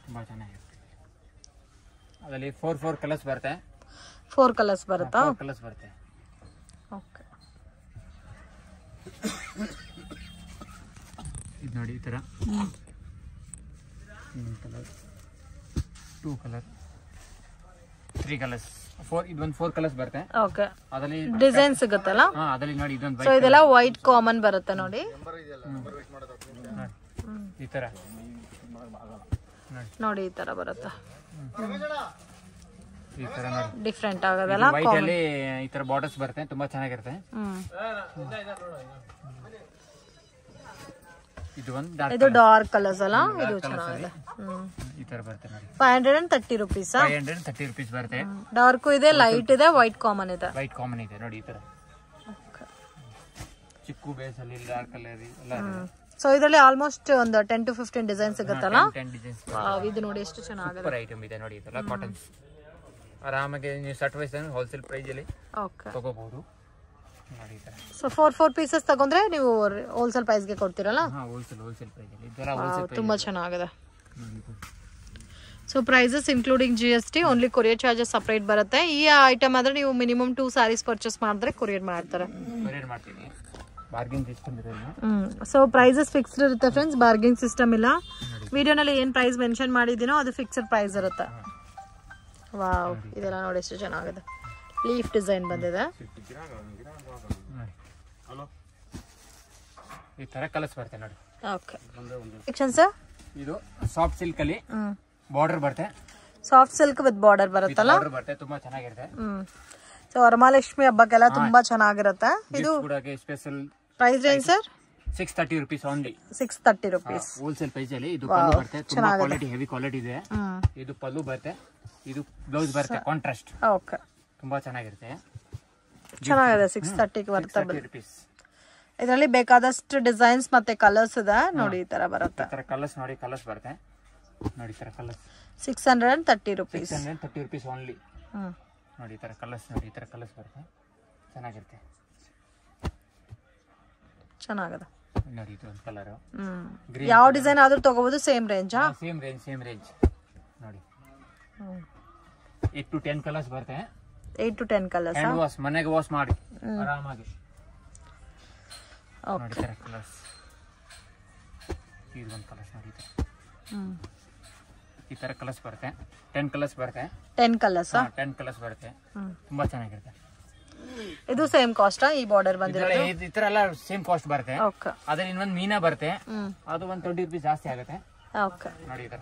Speaker 2: ತುಂಬಾ ಚೆನ್ನಾಗಿರುತ್ತೆ. ಅದರಲ್ಲಿ 4 ಕಲರ್ಸ್ ಬರುತ್ತೆ.
Speaker 1: 4 ಕಲರ್ಸ್ ಬರುತ್ತಾ?
Speaker 2: 4 ಕಲರ್ಸ್ ಬರುತ್ತೆ.
Speaker 1: ಓಕೆ.
Speaker 2: ಇದು ನೋಡಿ ಈ ತರ 2 ಕಲರ್ 3 ಕಲರ್ಸ್ 4 ಇದೊಂದು 4 ಕಲರ್ಸ್ ಬರುತ್ತೆ.
Speaker 1: ಓಕೆ.
Speaker 2: ಅದರಲ್ಲಿ
Speaker 1: ಡಿಸೈನ್ ಸಿಗುತ್ತಲ್ಲ.
Speaker 2: ಅದರಲ್ಲಿ ನೋಡಿ ಇದೊಂದು
Speaker 1: ಸೊ ಇದೆಲ್ಲ ವೈಟ್ ಕಾಮನ್ ಬರುತ್ತೆ ನೋಡಿ.
Speaker 2: ಈ ತರ
Speaker 1: ನೋಡಿ ಈ ತರ ಬರುತ್ತೆ.
Speaker 2: ಈ ತರ ನೋಡಿ
Speaker 1: ಡಿಫರೆಂಟ್ ಆಗೋದಲ್ಲ.
Speaker 2: ವೈಟ್ ಅಲ್ಲಿ ಈ ತರ ಬಾರ್ಡರ್ಸ್ ಬರುತ್ತೆ, ತುಂಬಾ ಚೆನ್ನಾಗಿರುತ್ತೆ.
Speaker 1: ಇದು ಡಾರ್ಕ್ ಕಲರ್ಸ್ ಅಲ್ಲ, ಇದು ಚೆನ್ನಾಗಿದೆ.
Speaker 2: ಈ ತರ ಬರುತ್ತೆ ನೋಡಿ.
Speaker 1: 530 rupees.
Speaker 2: 530 rupees ಬರುತ್ತೆ.
Speaker 1: ಡಾರ್ಕ್ ಇದೆ, ಲೈಟ್ ಇದೆ, ವೈಟ್ ಕಾಮನ್ ಇದೆ.
Speaker 2: ವೈಟ್ ಕಾಮನ್ ಇದೆ ನೋಡಿ ಈ ತರ. ಚಿಕ್ಕು ಬೇಸ್ ಅಲ್ಲಿ ಡಾರ್ಕ್ ಕಲರ್ ಎಲ್ಲ.
Speaker 1: ಸೊ ಇದರಲ್ಲಿ ಆಲ್ಮೋಸ್ಟ್ ಒಂದು 10 to 15 ಡಿಸೈನ್ ಸಿಗುತ್ತಲ್ಲ.
Speaker 2: 10 ಡಿಸೈನ್ಸ್.
Speaker 1: ಇದು ನೋಡಿ ಎಷ್ಟು ಚೆನ್ನಾಗಿದೆ.
Speaker 2: ಸೂಪರ್ ಐಟಮ್ ಇದೆ ನೋಡಿ. ಇದೆಲ್ಲ ಕಾಟನ್ಸ್ ಆರಾಮಾಗಿ ನೀವು ಸೆಟ್ ವೈಸ್ ಹೋಲ್ಸೇಲ್ ಪ್ರೈಸ್ ಅಲ್ಲಿ ತಗೋಬಹುದು ನೋಡಿ ಈ ತರ. ಸೊ
Speaker 1: 4 ಪೀಸಸ್ ತಗೊಂಡ್ರೆ ನೀವು ಹೋಲ್ಸೇಲ್ ಪ್ರೈಸ್ ಗೆ ಕೊಡ್ತೀರಲ್ಲ?
Speaker 2: ಹೋಲ್ಸೇಲ್ ಪ್ರೈಸ್ ಅಲ್ಲಿ ಇದೆಲ್ಲ ಹೋಲ್ಸೇಲ್ ಪ್ರೈಸ್.
Speaker 1: ತುಂಬಾ ಚೆನ್ನಾಗಿದೆ. So prices including GST, only courier charges separate ಬರುತ್ತೆ. ಈ ಐಟಮ್ ಆದ್ರೆ ನೀವು ಮಿನಿಮಮ್ 2 ಸ್ಯಾರೀಸ್ ಪರ್ಚೇಸ್ ಮಾಡಿದ್ರೆ ಕೊರಿಯರ್ ಮಾಡ್ತಾರೆ.
Speaker 2: ಕೊರಿಯರ್ ಮಾಡ್ತೀವಿ. ಬಾರ್ಗೇನ್ ಸಿಸ್ಟಮ್ ಇದೆ.
Speaker 1: ಸೊ ಪ್ರೈಸಸ್ ಫಿಕ್ಸ್ಡ್ ಇರುತ್ತೆ ಫ್ರೆಂಡ್ಸ್, ಬಾರ್ಗೇನ್ ಸಿಸ್ಟಮ್ ಇಲ್ಲ. ವಿಡಿಯೋನಲ್ಲಿ ಏನ್ ಪ್ರೈಸ್ ಮೆನ್ಷನ್ ಮಾಡಿದ್ದೀನೋ ಅದು ಫಿಕ್ಸ್ಡ್ ಪ್ರೈಸ್ ಇರುತ್ತೆ. ವಾವ್, ಇದೆಲ್ಲ ನೋಡಿ ಎಷ್ಟು ಚೆನ್ನಾಗಿದೆ. ಲೀಫ್ ಡಿಸೈನ್ ಬಂದಿದೆ.
Speaker 2: ಈ ತರ ಕಲರ್ಸ್ ಬರುತ್ತೆ ನೋಡಿ.
Speaker 1: ಓಕೆ. ಸೆಕ್ಷನ್ ಸರ್
Speaker 2: ಇದು ಸಾಫ್ಟ್ ಸಿಲ್ಕ್ ಅಲ್ಲಿ ಬಾರ್ಡರ್ ಬರುತ್ತೆ.
Speaker 1: ಸಾಫ್ಟ್ ಸಿಲ್ಕ್ ವಿತ್ ಬಾರ್ಡರ್ ಬರುತ್ತಲ್ಲ.
Speaker 2: ಬಾರ್ಡರ್ ಬರುತ್ತೆ, ತುಂಬಾ ಚೆನ್ನಾಗಿರುತ್ತೆ.
Speaker 1: ಸೊ ವರಮಹಾಲಕ್ಷ್ಮಿ ಹಬ್ಬಕ್ಕೆಲ್ಲ ತುಂಬಾ ಚೆನ್ನಾಗಿರುತ್ತೆ. ಇದು
Speaker 2: special
Speaker 1: price range sir
Speaker 2: 630 rupees only.
Speaker 1: 630 rupees
Speaker 2: wholesale price ಅಲ್ಲಿ. ಇದು ಪಲ್ಲು ಬರುತ್ತೆ, ತುಂಬಾ ಕ್ವಾಲಿಟಿ ಹೆವಿ ಕ್ವಾಲಿಟಿ ಇದೆ. ಇದು ಪಲ್ಲು ಬರುತ್ತೆ, ಇದು ಬ್ಲೌಸ್ ಬರುತ್ತೆ ಕಾಂಟ್ರಾಸ್ಟ್.
Speaker 1: ಓಕೆ.
Speaker 2: ತುಂಬಾ ಚೆನ್ನಾಗಿರುತ್ತೆ.
Speaker 1: ಚೆನ್ನಾಗಿದೆ. 630 ಗೆ ಬರ್ತದೆ. ಇದರಲ್ಲಿ ಬೇಕಾದಷ್ಟು ಡಿಸೈನ್ಸ್ ಮತ್ತೆ ಕಲರ್ಸ್ ಇದೆ ನೋಡಿ. ಈ ತರ ಬರುತ್ತೆ.
Speaker 2: ಈ ತರ ಕಲರ್ಸ್ ನೋಡಿ, ಕಲರ್ಸ್ ಬರುತ್ತೆ ನೋಡಿ. ಈ ತರ ಕಲರ್ಸ್
Speaker 1: 630 rupees.
Speaker 2: 630 rupees ಓನ್ಲಿ ನೋಡಿ. ಈ ತರ ಕಲರ್ಸ್ ನೋಡಿ, ಈ ತರ ಕಲರ್ಸ್ ಬರುತ್ತೆ, ಚೆನ್ನಾಗಿರುತ್ತೆ.
Speaker 1: ಚೆನ್ನಾಗಿದೆ
Speaker 2: ನೋಡಿ. ಇದು ಒಂದು ಕಲರ್.
Speaker 1: ಯಾವ ಡಿಸೈನ್ ಆದ್ರೂ ತಗೋಬಹುದು. ಸೇಮ್ ರೇಂಜ್
Speaker 2: ಸೇಮ್ ರೇಂಜ್ ನೋಡಿ. 8 to 10 ಕಲರ್ಸ್ ಬರುತ್ತೆ.
Speaker 1: 8 to 10 ಕಲರ್ಸ್.
Speaker 2: ಹ್ಯಾಂಡ್ ವಾಶ್ ಮನೆಗೆ ವಾಶ್ ಮಾಡಿ ಆರಾಮಾಗಿ ನೋಡಿ. ತರ ಕಲರ್ಸ್. ಇದು ಒಂದು ಕಲರ್ಸ್ ನೋಡಿ. ಈ ತರ ಕಲರ್ಸ್ ಬರುತ್ತೆ. 10 ಕಲರ್ಸ್ ಬರುತ್ತೆ.
Speaker 1: 10 ಕಲರ್ಸ್
Speaker 2: 10 ಕಲರ್ಸ್ ಬರುತ್ತೆ, ತುಂಬಾ ಚೆನ್ನಾಗಿರುತ್ತೆ.
Speaker 1: ಇದು ಸೇಮ್ ಕಾಸ್ಟ್. ಈ ಬಾರ್ಡರ್ ಬಂದಿರೋದು
Speaker 2: ಈ ತರ ಎಲ್ಲ ಸೇಮ್ ಕಾಸ್ಟ್ ಬರುತ್ತೆ.
Speaker 1: ಓಕೆ.
Speaker 2: ಅದ್ರ ಇನ್ನೊಂದು ಮೀನಾ ಬರುತ್ತೆ, ಅದು ಒಂದು 20 rupees ಜಾಸ್ತಿ ಆಗುತ್ತೆ.
Speaker 1: ಓಕೆ
Speaker 2: ನೋಡಿ. ಈ ತರ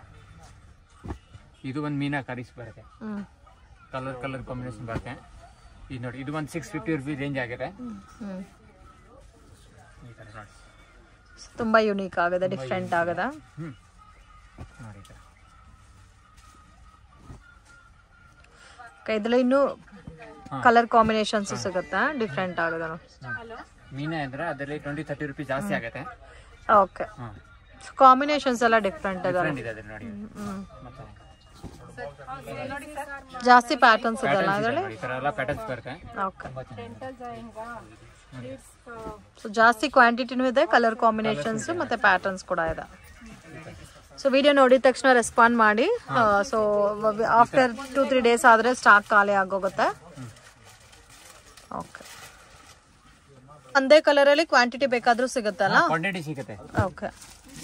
Speaker 2: ಇದು ಒಂದು ಮೀನಾ ಕರೀಸ್ ಬರುತ್ತೆ, ಕಲರ್ ಕಾಂಬಿನೇಷನ್ ಬರುತ್ತೆ. ಇದು ನೋಡಿ, ಇದು ಒಂದು 650 rupees ರೇಂಜ್ ಆಗಿದೆ. ಈ ತರ ನೋಡಿ,
Speaker 1: ತುಂಬಾ ಯೂನಿಕ್ ಆಗಿದೆ, ಡಿಫರೆಂಟ್ ಆಗಿದೆ.
Speaker 2: ನೋಡಿ ಈ ತರ.
Speaker 1: ಇದ್ರಲ್ಲಿ ಇನ್ನು ಕಲರ್ ಕಾಂಬಿನೇಷನ್ಸ್ ಸಿಗುತ್ತೆ, ಡಿಫರೆಂಟ್ ಆಗಿದೆ.
Speaker 2: ಮೀನಾ ಅಂದ್ರೆ ಅದರಲ್ಲಿ 20-30 rupees ಜಾಸ್ತಿ ಆಗುತ್ತೆ.
Speaker 1: ಓಕೆ. ಕಾಂಬಿನೇಷನ್ಸ್ ಎಲ್ಲ ಡಿಫರೆಂಟ್ ಇದೆ
Speaker 2: ನೋಡಿ.
Speaker 1: ಜಾಸ್ತಿ ಪ್ಯಾಟರ್ನ್ಸ್ ಇದೆಲ್ಲ ಇದರಲ್ಲಿ.
Speaker 2: ಈ ತರ ಎಲ್ಲ ಪ್ಯಾಟರ್ನ್ಸ್ ಬರುತ್ತೆ.
Speaker 1: ಓಕೆ. ಸೊ ಜಾಸ್ತಿ ಕ್ವಾಂಟಿಟಿನೂ ಇದೆ, ಕಲರ್ ಕಾಂಬಿನೇಷನ್ಸ್ ಮತ್ತೆ ಪ್ಯಾಟರ್ನ್ಸ್ ಕೂಡ ಇದೆ. ಸೊ ವಿಡಿಯೋ ನೋಡಿದ ತಕ್ಷಣ ರೆಸ್ಪಾಂಡ್ ಮಾಡಿ. ಸೊ ಆಫ್ಟರ್ 2-3 ಡೇಸ್ ಆದರೆ ಸ್ಟಾಕ್ ಖಾಲಿ ಆಗೋಗುತ್ತೆ. ಓಕೆ. ಒಂದೇ ಕಲರಲ್ಲಿ ಕ್ವಾಂಟಿಟಿ ಬೇಕಾದ್ರೂ ಸಿಗುತ್ತಲ್ಲ?
Speaker 2: ಕ್ವಾಂಟಿಟಿ ಸಿಗುತ್ತೆ.
Speaker 1: ಓಕೆ.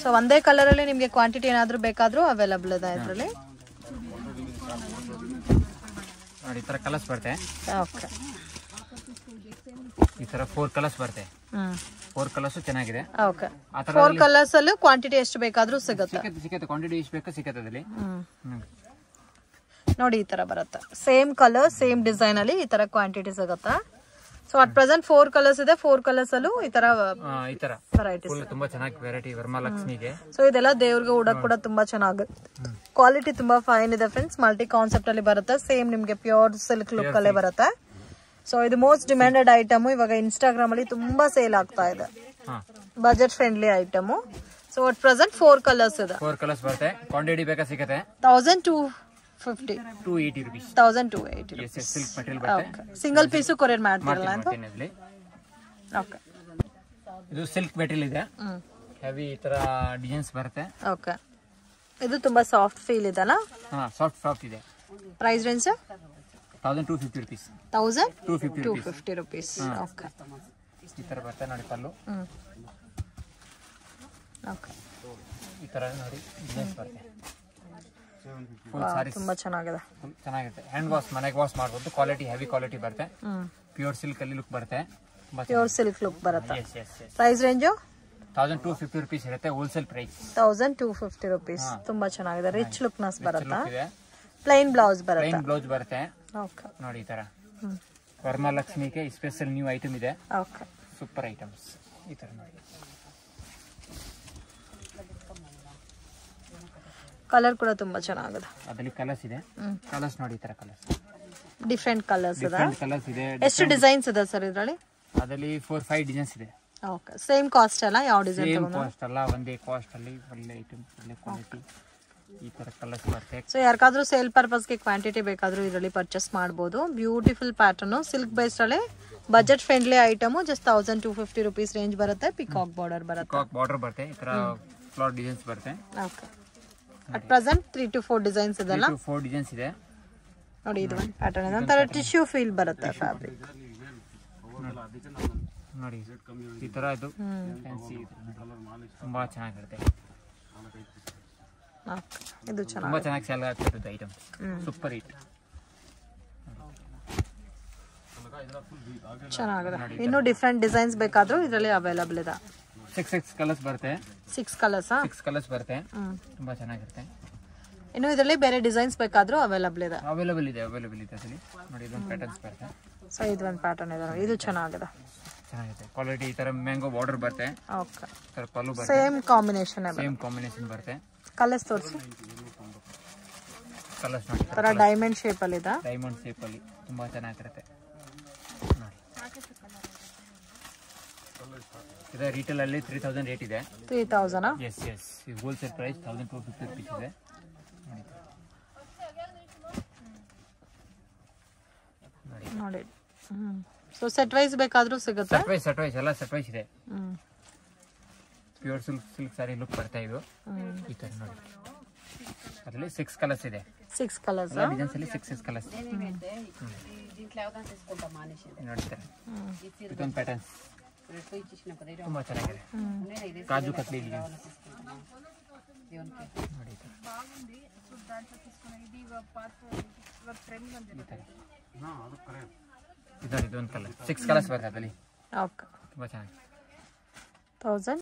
Speaker 1: ಸೊ ಒಂದೇ ಕಲರಲ್ಲಿ ನಿಮಗೆ ಕ್ವಾಂಟಿಟಿ ಏನಾದರೂ ಬೇಕಾದ್ರೂ ಅವೈಲಬಲ್ ಇದೆ ಇದರಲ್ಲಿ.
Speaker 2: ನೋಡಿ ಈ ತರ ಕಲರ್ಸ್ ಬರುತ್ತೆ.
Speaker 1: ಓಕೆ.
Speaker 2: ಈ ತರ 4 ಕಲರ್ಸ್ ಬರುತ್ತೆ. 4 ಕಲರ್ಸ್ ಚೆನ್ನಾಗಿದೆ.
Speaker 1: ಓಕೆ. 4 ಕಲರ್ಸ್ ಅಲ್ಲೂ ಕ್ವಾಂಟಿಟಿ ಎಷ್ಟು ಬೇಕಾದ್ರೂ ಸಿಗುತ್ತೆ.
Speaker 2: ಸಿಗುತ್ತೆ ಕ್ವಾಂಟಿಟಿ ಎಷ್ಟು ಬೇಕು ಸಿಗುತ್ತೆ ಅದರಲ್ಲಿ.
Speaker 1: ನೋಡಿ ಈ ತರ ಬರುತ್ತೆ, ಸೇಮ್ ಕಲರ್ ಸೇಮ್ ಡಿಸೈನ್ ಅಲ್ಲಿ ಈ ತರ ಕ್ವಾಂಟಿಟಿ ಸಿಗುತ್ತೆ. ಸೊ ಅಟ್ ಪ್ರೆಸೆಂಟ್ 4 ಕಲರ್ಸ್ ಇದೆ. 4 ಕಲರ್ಸ್ ಅಲ್ಲೂ ಈ ತರ ವೆರೈಟೀಸ್
Speaker 2: ತುಂಬಾ ಚೆನ್ನಾಗಿ ವೆರೈಟಿ ವರಮಹಾಲಕ್ಷ್ಮಿಗೆ.
Speaker 1: ಸೊ ಇದೆಲ್ಲ ದೇವ್ರಿಗೆ ಉಡಕ್ ಕೂಡ ತುಂಬಾ ಚೆನ್ನಾಗುತ್ತೆ. ಕ್ವಾಲಿಟಿ ತುಂಬಾ ಫೈನ್ ಇದೆ ಫ್ರೆಂಡ್ಸ್. ಮಲ್ಟಿ ಕಾನ್ಸೆಪ್ಟ್ ಅಲ್ಲಿ ಬರುತ್ತೆ. ಸೇಮ್ ನಿಮ್ಗೆ ಪ್ಯೂರ್ ಸಿಲ್ಕ್ ಲುಕ್ ಅಲ್ಲೇ ಬರುತ್ತೆ. ಸೊ ಇದು ಮೋಸ್ಟ್ ಡಿಮ್ಯಾಂಡೆಡ್ ಐಟಮ್. ಇವಾಗ ಇನ್ಸ್ಟಾಗ್ರಾಮ್ ಅಲ್ಲಿ ತುಂಬಾ ಸೇಲ್ ಆಗ್ತಾ ಇದೆ. Budget friendly item. So at present 4 colours ಇದೆ.
Speaker 2: 4 ಕಲರ್ಸ್ ಬರುತ್ತೆ. ಕ್ವಾಂಟಿಟಿ ಬೇಕಾ ಸಿಗುತ್ತೆ.
Speaker 1: 1250
Speaker 2: 280 rupees.
Speaker 1: 1280
Speaker 2: yes silk material ಬರುತ್ತೆ.
Speaker 1: ಸಿಂಗಲ್ ಪೀಸ್ ಕೊರಿಯರ್ ಮಾಡ್ತಿರಲ್ಲ ಅಂತ. ಓಕೆ.
Speaker 2: ಇದು ಸಿಲ್ಕ್ ಮೆಟೀರಿಯಲ್ ಇದೆ. ಹೆವಿ ಈ ತರ ಡಿಸೈನ್ಸ್ ಬರುತ್ತೆ.
Speaker 1: ಓಕೆ. ಇದು ತುಂಬಾ ಸಾಫ್ಟ್ ಫೀಲ್ ಇದೆಲ್ಲ.
Speaker 2: ಸಾಫ್ಟ್ ಇದೆ.
Speaker 1: Price range
Speaker 2: 1250 rupees.
Speaker 1: 1250 rupees. Okay.
Speaker 2: ಈ ತರ ಬರುತ್ತೆ ನೋಡಿ ಪಲ್ಲು.
Speaker 1: ಓಕೆ.
Speaker 2: ಈ ತರ ನೋಡಿ ಡಿಸೈನ್ಸ್ ಬರುತ್ತೆ.
Speaker 1: ತುಂಬಾ ಚೆನ್ನಾಗಿದೆ.
Speaker 2: ಹ್ಯಾಂಡ್ ವಾಶ್ ಮನೆಗೆ ವಾಶ್ ಮಾಡಬಹುದು. ಕ್ವಾಲಿಟಿ ಹೆವಿ ಕ್ವಾಲಿಟಿ ಬರುತ್ತೆ. ಪ್ಯೂರ್ ಸಿಲ್ಕ್ ಅಲ್ಲಿ ಲುಕ್ ಬರುತ್ತೆ.
Speaker 1: ಪ್ಯೂರ್ ಸಿಲ್ಕ್ ಲುಕ್ ಬರುತ್ತೆ. ಪ್ರೈಸ್ ರೇಂಜ್
Speaker 2: 1250 rupees ಇರುತ್ತೆ. Wholesale price
Speaker 1: 1250 rupees. ತುಂಬಾ ಚೆನ್ನಾಗಿದೆ. ರಿಚ್ ಲುಕ್ ನಸ್ ಬರುತ್ತೆ. ಪ್ಲೈನ್ ಬ್ಲೌಸ್ ಬರುತ್ತೆ.
Speaker 2: ಪ್ಲೈನ್ ಬ್ಲೌಸ್ ಬರುತ್ತೆ.
Speaker 1: ಓಕೆ.
Speaker 2: ನೋಡಿ ಈ ತರ ವರಮಹಾಲಕ್ಷ್ಮಿಗೆ ಸ್ಪೆಷಲ್ ನ್ಯೂ ಐಟಮ್ ಇದೆ.
Speaker 1: ಓಕೆ.
Speaker 2: Super items. ಈ ತರ ನೋಡಿ
Speaker 1: ಕಲರ್ ಕೂಡ ತುಂಬಾ ಚೆನ್ನಾಗಿದೆ.
Speaker 2: ಅದರಲ್ಲಿ ಕಲರ್ಸ್ ಇದೆ. ಕಲರ್ಸ್ ನೋಡಿ ಈ ತರ ಕಲರ್ಸ್
Speaker 1: ಡಿಫರೆಂಟ್ ಕಲರ್ಸ್ ಇದೆ.
Speaker 2: ಕಲರ್ಸ್ ಇದೆ.
Speaker 1: ಎಷ್ಟು ಡಿಸೈನ್ಸ್ ಇದೆ ಸರ್ ಇದರಲ್ಲಿ?
Speaker 2: ಅದರಲ್ಲಿ 4-5 ಡಿಸೈನ್ಸ್ ಇದೆ.
Speaker 1: ಓಕೆ. ಸೇಮ್ ಕಾಸ್ಟ್ ಅಲ್ಲ? ಯಾವ ಡಿಸೈನ್
Speaker 2: ಸೇಮ್ ಕಾಸ್ಟ್ ಅಲ್ಲ, ಒಂದೇ ಕಾಸ್ಟ್ ಅಲ್ಲಿ ಒಳ್ಳೆ ಐಟಮ್ ಒಳ್ಳೆ ಕ್ವಾಲಿಟಿ ಈ ತರ ಕಲರ್ಸ್ ಬರುತ್ತೆ.
Speaker 1: ಸೊ ಯಾರಿಗಾದ್ರೂ ಸೇಲ್ ಪರ್ಪಸ್ ಗೆ ಕ್ವಾಂಟಿಟಿ ಬೇಕಾದ್ರೂ ಇದರಲ್ಲಿ ಪರ್ಚೇಸ್ ಮಾಡಬಹುದು. ಬ್ಯೂಟಿಫುಲ್ ಪ್ಯಾಟರ್ನ್ ಸಿಲ್ಕ್ ಬೇಸ್ಡ್ ಅಲ್ಲಿ budget friendly item. Just 1250 rupees range ಬರುತ್ತೆ. ಪಿಕಾಕ್ ಬಾರ್ಡರ್ ಬರುತ್ತೆ.
Speaker 2: ಪಿಕಾಕ್ ಬಾರ್ಡರ್ ಬರುತ್ತೆ. ಈ ತರ ಫ್ಲವರ್ ಡಿಸೈನ್ಸ್ ಬರುತ್ತೆ.
Speaker 1: Okay. At present 3 to 4 designs ಇದೆಲ್ಲ.
Speaker 2: 3 to 4 ಡಿಸೈನ್ಸ್ ಇದೆ.
Speaker 1: ನೋಡಿ ಇದು ಒಂದು ಪ್ಯಾಟರ್ನ್ ಇದೆ. ಒಂಥರ ಟಿಶ್ಯೂ ಫೀಲ್ ಬರುತ್ತೆ ಫ್ಯಾಬ್ರಿಕ್.
Speaker 2: ನೋಡಿ ಈ ತರ ಇದು ಫ್ಯಾನ್ಸಿ ತುಂಬಾ ಚೆನ್ನಾಗಿರುತ್ತೆ.
Speaker 1: ಇದು ಚೆನ್ನಾಗಿ
Speaker 2: ತುಂಬಾ ಚೆನ್ನಾಗಿ ಸೇಲ್ ಆಗ್ತಿರುತ್ತೆ ಐಟಮ್. Super hit.
Speaker 1: ಚೆನ್ನಾಗಿದೆ. ಇನ್ನು ಡಿಫರೆಂಟ್ ಡಿಸೈನ್ಸ್ ಬೇಕಾದ್ರೂ ಇದರಲ್ಲಿ ಅವೈಲಬಲ್ ಇದೆ.
Speaker 2: 6 ಕಲರ್ಸ್ ಬರುತ್ತೆ.
Speaker 1: 6 ಕಲರ್ಸ್
Speaker 2: 6 ಕಲರ್ಸ್ ಬರುತ್ತೆ. ತುಂಬಾ ಚೆನ್ನಾಗಿರುತ್ತೆ.
Speaker 1: ಇನ್ನು ಇದರಲ್ಲಿ ಬೇರೆ ಡಿಸೈನ್ಸ್ ಬೇಕಾದ್ರೂ ಅವೈಲಬಲ್ ಇದೆ.
Speaker 2: ಅವೈಲಬಲ್ ಇದೆ ಅದರಲ್ಲಿ. ನೋಡಿ ಇದೊಂದು ಪ್ಯಾಟರ್ನ್ಸ್ ಬರುತ್ತೆ.
Speaker 1: ಸೊ ಇದು ಒಂದು ಪ್ಯಾಟರ್ನ್ ಇದೆ. ಇದು ಚೆನ್ನಾಗಿದೆ.
Speaker 2: ಚೆನ್ನಾಗಿದೆ. ಕ್ವಾಲಿಟಿ ಈ ತರ ಮ್ಯಾಂಗೋ ಬಾರ್ಡರ್ ಬರುತ್ತೆ.
Speaker 1: ಓಕೆ.
Speaker 2: ಈ ತರ ಪಲ್ಲು ಬರುತ್ತೆ.
Speaker 1: ಸೇಮ್ ಕಾಂಬಿನೇಷನ್
Speaker 2: ಬರುತ್ತೆ.
Speaker 1: ಕಲರ್ಸ್ ತೋರಿಸಿ.
Speaker 2: ಕಲರ್ಸ್ ನೋಡಿ
Speaker 1: ತರ ಡೈಮಂಡ್ ಶೇಪ್ ಅಲ್ಲಿ ಇದೆ.
Speaker 2: ಡೈಮಂಡ್ ಶೇಪ್ ಅಲ್ಲಿ ತುಂಬಾ ಚೆನ್ನಾಗಿರುತ್ತೆ. ಇದು ರಿಟೇಲ್ ಅಲ್ಲಿ 3000 ರೇಟ್ ಇದೆ.
Speaker 1: 3000
Speaker 2: ಎಸ್ ಇದು ಹೋಲ್ಸೇಲ್ ಪ್ರೈಸ್ 1250 rupees ಇದೆ.
Speaker 1: ನೋಡಿ. ಸೊ ಸೆಟ್ ವೈಸ್ ಬೇಕಾದ್ರೂ ಸಿಗುತ್ತೆ.
Speaker 2: ಸೆಟ್ ವೈಸ್ ಎಲ್ಲ ಸೆಟ್ ವೈಸ್ ಇದೆ. ಪ್ಯೂರ್ ಸಿಲ್ಕ್ ಸಾರಿ ಲುಕ್ ಬರ್ತಾ ಇದು. ಈ ತರ ನೋಡಿ ಅದರಲ್ಲಿ 6 ಕಲರ್ಸ್ ಇದೆ. 6 ಕಲರ್ಸ್ ಡಿಸೈನ್ಸ್ ಅಲ್ಲಿ 6 ಕಲರ್ಸ್ ನೋಡ್ತಾರೆ. ಇದೊಂದು ಪ್ಯಾಟರ್ನ್ಸ್ ತುಂಬಾ ಚೆನ್ನಾಗಿದೆ. ಕಾಜು ಕತ್ಲಿ ಇದೊಂದು ಕಲರ್ 6 ಕಲರ್ಸ್ ಬರ್ತದೆ ಅದರಲ್ಲಿ.
Speaker 1: ಓಕೆ.
Speaker 2: ತುಂಬಾ ಚೆನ್ನಾಗಿದೆ.
Speaker 1: 1000